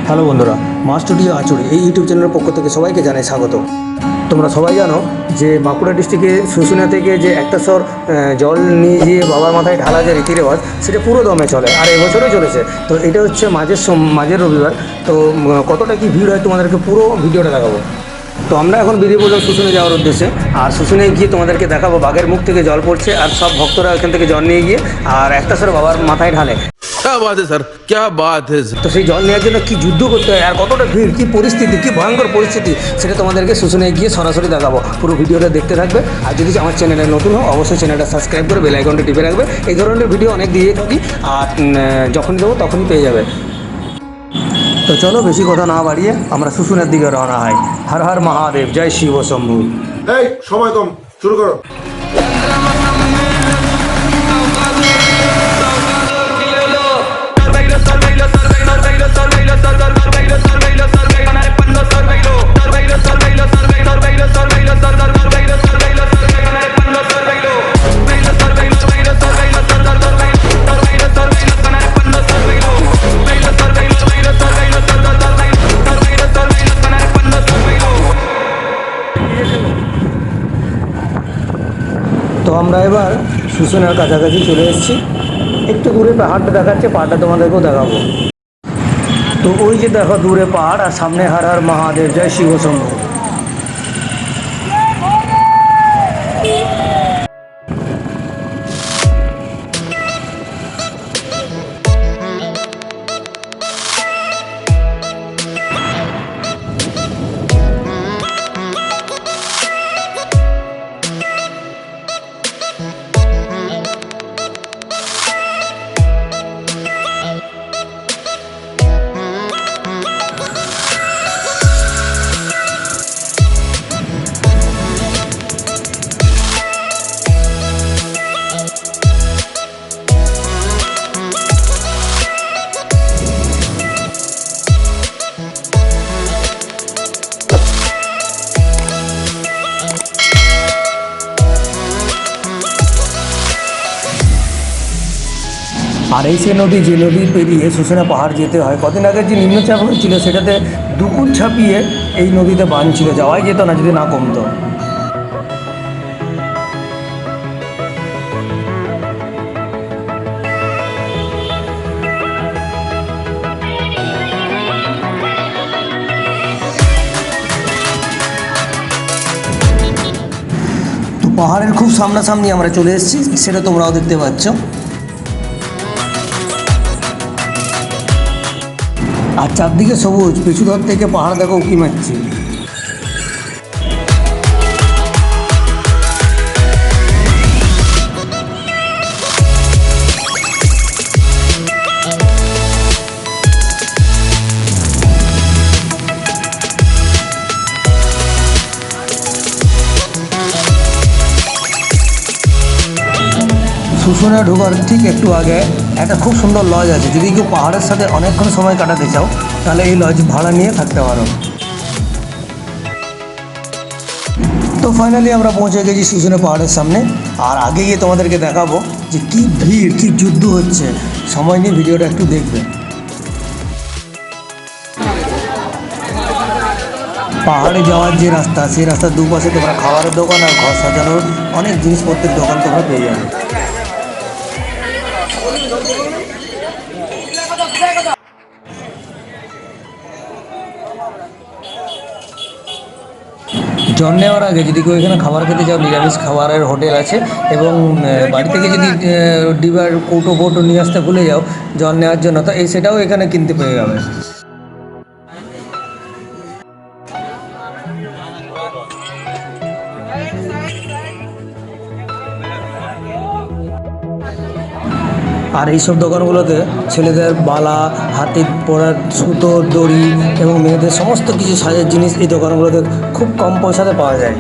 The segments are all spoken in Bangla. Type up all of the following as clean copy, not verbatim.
হ্যালো বন্ধুরা, মা স্টুডিও আচুরি এই ইউটিউব চ্যানেলের পক্ষ থেকে সবাইকে জানাই স্বাগত। তোমরা সবাই জানো যে বাঁকুড়া ডিস্ট্রিক্টে শুশুনিয়া থেকে যে একটা স্বর জল নিয়ে গিয়ে বাবার মাথায় ঢালা যে রীতি রেওয়াজ, সেটা পুরো দমে চলে আর এবছরও চলেছে। তো এটা হচ্ছে মাঝের রবিবার। তো কতটা কি ভিড় হয় তোমাদেরকে পুরো ভিডিওটা দেখাবো। তো আমরা এখন বেরিয়ে পড়লাম শুশুনিয়া যাওয়ার উদ্দেশ্যে। আর শুশুনিয়ায় গিয়ে তোমাদেরকে দেখাবো বাঘের মুখ থেকে জল পড়ছে আর সব ভক্তরা এখান থেকে জল নিয়ে গিয়ে আর একটা স্বর বাবার মাথায় ঢালে। क्या बात है सर, क्या बात है सर। তো সেই জল নেওয়ার জন্য কি যুদ্ধ করতে হয় আর কতটা ভিড়, কি পরিস্থিতি, কি ভয়ঙ্কর পরিস্থিতি, সেটা তোমাদেরকে শুশুনিয়ায় গিয়ে সরাসরি দেখাবো। পুরো ভিডিওটা দেখতে থাকবে। আর যদি আমার চ্যানেলে নতুন হও অবশ্যই চ্যানেলটা সাবস্ক্রাইব করে বেল আইকনটা টিপে রাখবে। এই ধরনের ভিডিও অনেক দিয়ে থাকি আর যখনই দেবো তখনই পেয়ে যাবে। তো চলো বেশি কথা না বাড়িয়ে আমরা শুশুনিয়ার দিকে রওনা হয়। হর হর মহাদেব, জয় শিব শম্ভু। এই সময় কম, শুরু করো। তো আমরা এবার শুশুনিয়ার কাছাকাছি চলে এসেছি। একটু দূরে পাহাড়টা দেখাচ্ছে, পাহাড়টা তোমাদেরকেও দেখাবো। তো ওই যে দেখো দূরে পাহাড় আর সামনে হর হর মহাদেব, জয় শিব শম্ভু। আর এই সে নদী, যে নদী পেরিয়ে শুশুনিয়া পাহাড় যেতে হয়। কদিন আগে যে নিম্নচাপ হয়েছিল সেটাতে দুকুল ছাপিয়ে এই নদীতে বান ছিল, যাওয়াই যেত না যদি না কমতো। তো পাহাড়ের খুব সামনাসামনি আমরা চলে এসেছি, সেটা তোমরাও দেখতে পাচ্ছ। আর চারদিকে সবুজ, পিছু ধার থেকে পাহাড় দেখো উঁকি মারছে। শুশুনিয়া ঢোকার ঠিক একটু আগে একটা খুব সুন্দর লজ আছে। যদি কেউ পাহাড়ের সাথে অনেকক্ষণ সময় কাটাতে চাও তাহলে এই লজ ভাড়া নিয়ে থাকতে পারো। তো ফাইনালি আমরা পৌঁছে গেছি শুশুনিয়া পাহাড়ের সামনে। আর আগে গিয়ে তোমাদেরকে দেখাবো যে কী ভিড়, কী যুদ্ধ হচ্ছে। সময় নিয়ে ভিডিওটা একটু দেখবে। পাহাড়ে যাওয়ার যে রাস্তা, সেই রাস্তার দুপাশে তোমরা খাবারের দোকান আর ঘর সাজানোর অনেক জিনিসপত্রের দোকান তোমরা পেয়ে যাবে। জল নেওয়ার আগে যদি কেউ এখানে খাবার খেতে চাও, নিরামিষ খাবারের হোটেল আছে। এবং বাড়ি থেকে যদি ডিবার কৌটো নিয়ে আসতে ভুলে যাও জল নেওয়ার জন্য, তো সেটাও এখানে কিনতে পেয়ে যাবে। আর এইসব দোকানগুলোতে ছেলেদের বালা, হাতে পরার সুতো, দড়ি এবং মেয়েদের সমস্ত কিছু সাজের জিনিস এই দোকানগুলোতে খুব কম পয়সাতে পাওয়া যায়।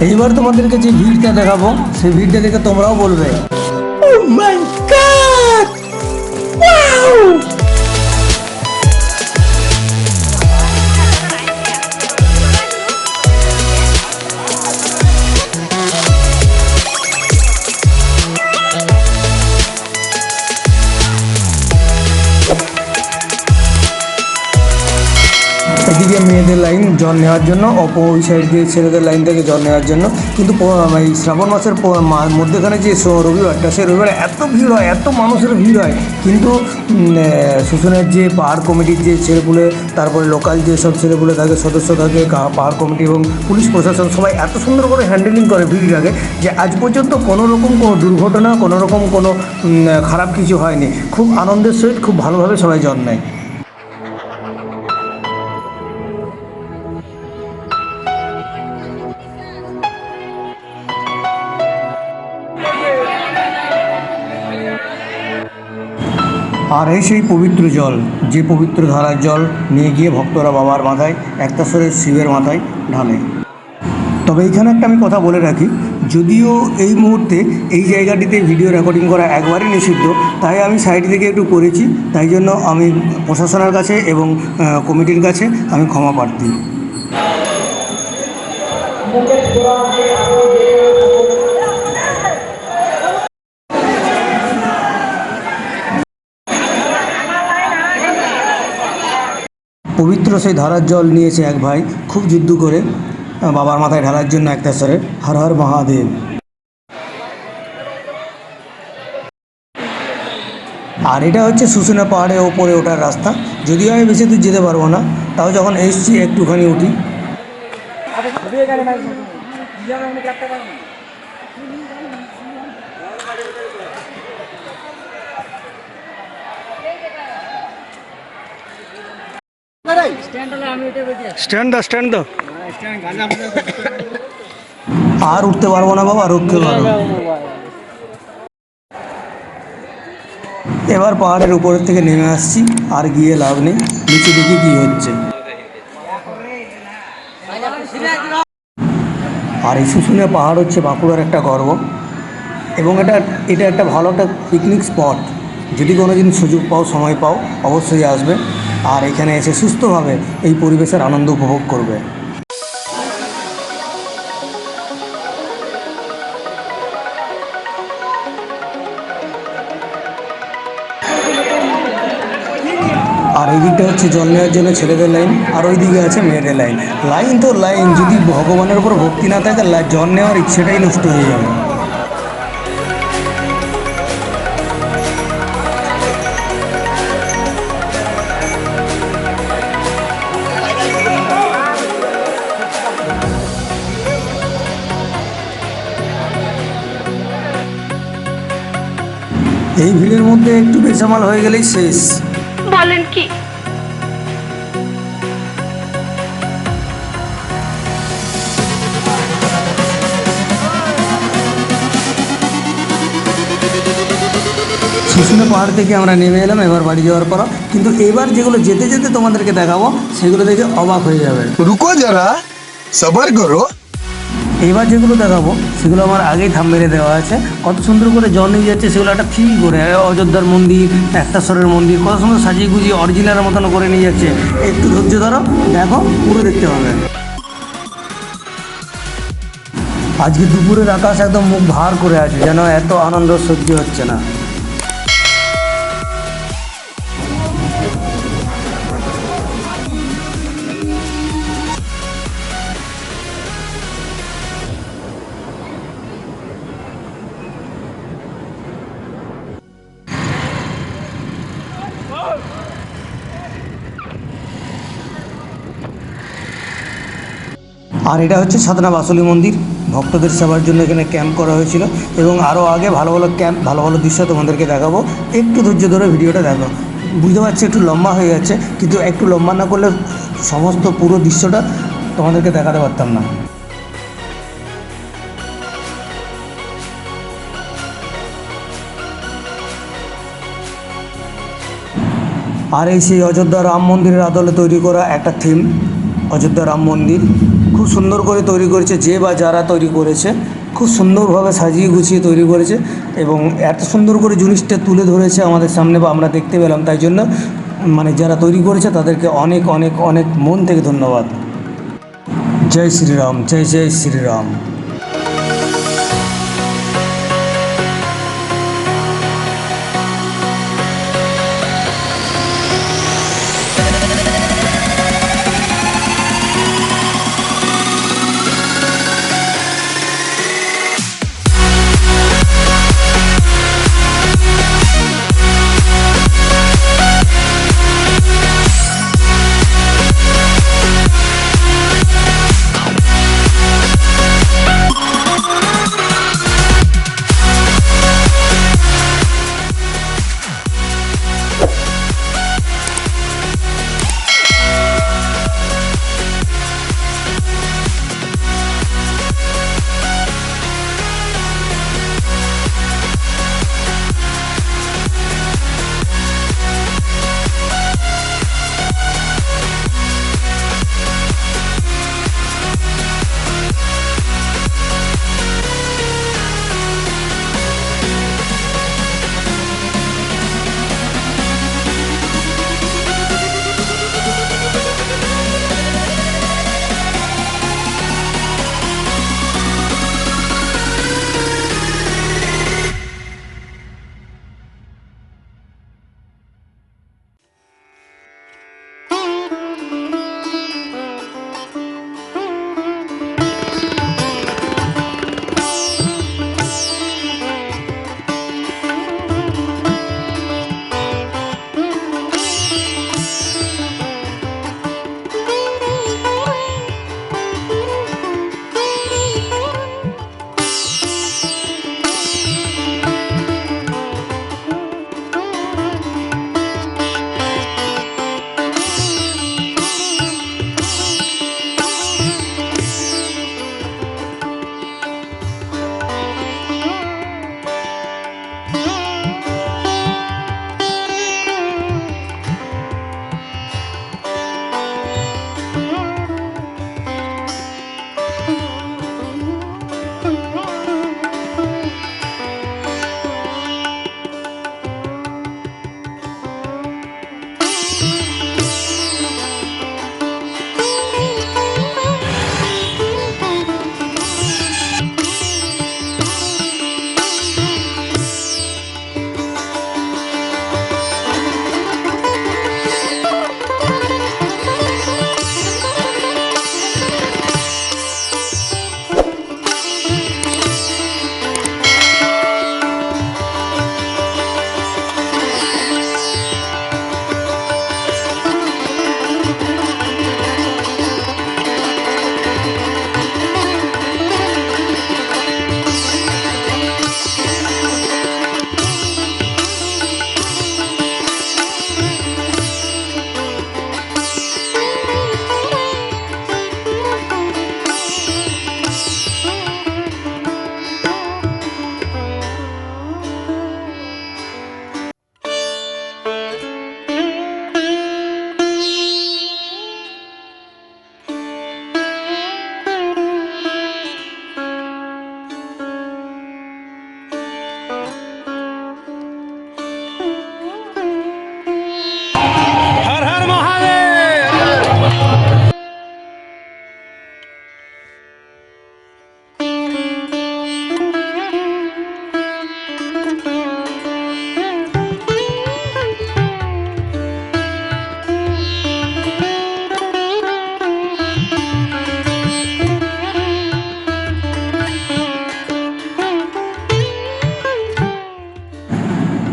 এইবার তোমাদেরকে যে ভিড়টা দেখাবো সেই ভিড়টা দেখে তোমরাও বলবে এদিকে মেয়েদের লাইন জল নেওয়ার জন্য ওই সাইড দিয়ে ছেলেদের লাইন থেকে জল নেওয়ার জন্য। কিন্তু এই শ্রাবণ মাসের মধ্যেখানে যে রবিবারটা, সেই রবিবারে এত ভিড় হয়, এত মানুষের ভিড় হয়। কিন্তু শুশুনের যে পাহাড় কমিটির যে ছেলেপুলে, তারপরে লোকাল যেসব ছেলেপুলে থাকে, সদস্য থাকে, পাহাড় কমিটি এবং পুলিশ প্রশাসন সবাই এত সুন্দর করে হ্যান্ডেলিং করে ভিড়টাকে, যে আজ পর্যন্ত কোনো রকম কোনো দুর্ঘটনা, কোনো রকম কোনো খারাপ কিছু হয়নি। খুব আনন্দের সহিত খুব ভালোভাবে সবাই জল নেয়। আর এই সেই পবিত্র জল, যে পবিত্র ধারার জল নিয়ে গিয়ে ভক্তরা বাবার মাথায়, একতাশ্বরের শিবের মাথায় ঢালে। তবে এইখানে একটা আমি কথা বলে রাখি, যদিও এই মুহূর্তে এই জায়গাটিতে ভিডিও রেকর্ডিং করা একবারই নিষিদ্ধ, তাই আমি সাইড থেকে একটু করেছি। তাই জন্য আমি প্রশাসনের কাছে এবং কমিটির কাছে আমি ক্ষমা প্রার্থী। পবিত্র সেই ধারার জল নিয়েছে এক ভাই খুব যুদ্ধ করে বাবার মাথায় ঢালার জন্য একতাশ্বরে। হর হর মহাদেব। আর এটা হচ্ছে শুশুনিয়া পাহাড়ের ওপরে ওঠার রাস্তা। যদিও আমি বেশি দূর যেতে পারবো না, তাও যখন এসছি একটুখানি উঠি। স্ট্যান্ড দাও। আর উঠতে পারবো না বাবা, রুখতে পারবো। এবার পাহাড়ের উপরের থেকে নেমে আসছি, আর গিয়ে লাভ নেই, নিচে দেখি কি হচ্ছে। আর এই শুশুনিয়া পাহাড় হচ্ছে বাঁকুড়ার একটা গর্ব, এবং এটা একটা ভালো একটা পিকনিক স্পট। যদি কোনো দিন সুযোগ পাও, সময় পাও, অবশ্যই আসবে আর এখানে এসে সুস্থভাবে এই পরিবেশের আনন্দ উপভোগ করবে। আর এই দিকটা হচ্ছে জল নেওয়ার জন্য ছেলেদের লাইন, আর ওই দিকে আছে মেয়েদের লাইন। লাইন তো লাইন, যদি ভগবানের উপর ভক্তি না থাকে জল নেওয়ার ইচ্ছেটাই নষ্ট হয়ে যাবে। এই ভিড়ের মধ্যে একটু বেসামাল হয়ে গেলেই শেষ। বলেন কি? শুশুনিয়া পাহাড় থেকে আমরা নেমে এলাম এবার বাড়ি যাওয়ার পর। কিন্তু এবার যেগুলো যেতে যেতে তোমাদেরকে দেখাবো, সেগুলো দেখে অবাক হয়ে যাবে। रुको जरा सबर करो। এবার যেগুলো দেখাবো সেগুলো আমার আগেই থাম্বনেলে দেওয়া আছে। কত সুন্দর করে জল নিয়ে যাচ্ছে, সেগুলো একটা ফিল করে। অযোধ্যার মন্দির, একতাশ্বরের মন্দির, কত সুন্দর সাজিয়ে গুজিয়ে অরিজিনালের মতন করে নিয়ে যাচ্ছে। একটু ধৈর্য ধরো, দেখো, পুরো দেখতে হবে। আজকে দুপুরের আকাশ একদম মুখ ভার করে আছে, যেন এত আনন্দ সহ্য হচ্ছে না। আর এটা হচ্ছে সাধনা বাসুলি মন্দির। ভক্তদের সেবার জন্য এখানে ক্যাম্প করা হয়েছিল, এবং আরও আগে ভালো ভালো ক্যাম্প, ভালো ভালো দৃশ্য তোমাদেরকে দেখাবো। একটু ধৈর্য ধরে ভিডিওটা দেখো। বুঝতে পারছি একটু লম্বা হয়ে যাচ্ছে, কিন্তু একটু লম্বা না করলে সমস্ত পুরো দৃশ্যটা তোমাদেরকে দেখাতে পারতাম না। আর এই সেই অযোধ্যা রাম মন্দিরের আদলে তৈরি করা একটা থিম, অযোধ্যা রাম মন্দির খুব সুন্দর করে তৈরি করেছে, যে বা যারা তৈরি করেছে খুব সুন্দরভাবে সাজিয়ে গুছিয়ে তৈরি করেছে এবং এত সুন্দর করে জিনিসটা তুলে ধরেছে আমাদের সামনে বা আমরা দেখতে পেলাম। তাই জন্য মানে যারা তৈরি করেছে তাদেরকে অনেক অনেক অনেক মন থেকে ধন্যবাদ। জয় শ্রীরাম, জয় জয় শ্রীরাম।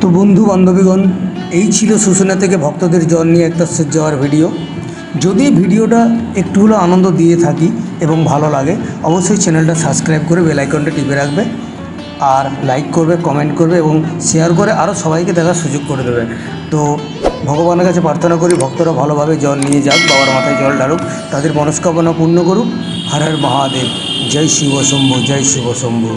তো বন্ধু বান্ধবীগণ, এই ছিল শুশুনিয়া থেকে ভক্তদের জল নিয়ে একটা যাওয়ার ভিডিও। যদি ভিডিওটা একটু হলেও আনন্দ দিয়ে থাকি এবং ভালো লাগে, অবশ্যই চ্যানেলটা সাবস্ক্রাইব করে বেল আইকনটা টিপে রাখবে, আর লাইক করবে, কমেন্ট করবে এবং শেয়ার করে আরও সবাইকে দেখার সুযোগ করে দেবে। তো ভগবানের কাছে প্রার্থনা করি ভক্তরা ভালোভাবে জল নিয়ে যাক, বাবার মাথায় জল ঢালুক, তাদের মনস্কামনা পূর্ণ করুক। হর হর মহাদেব, জয় শিব শম্ভু, জয় শিব শম্ভু।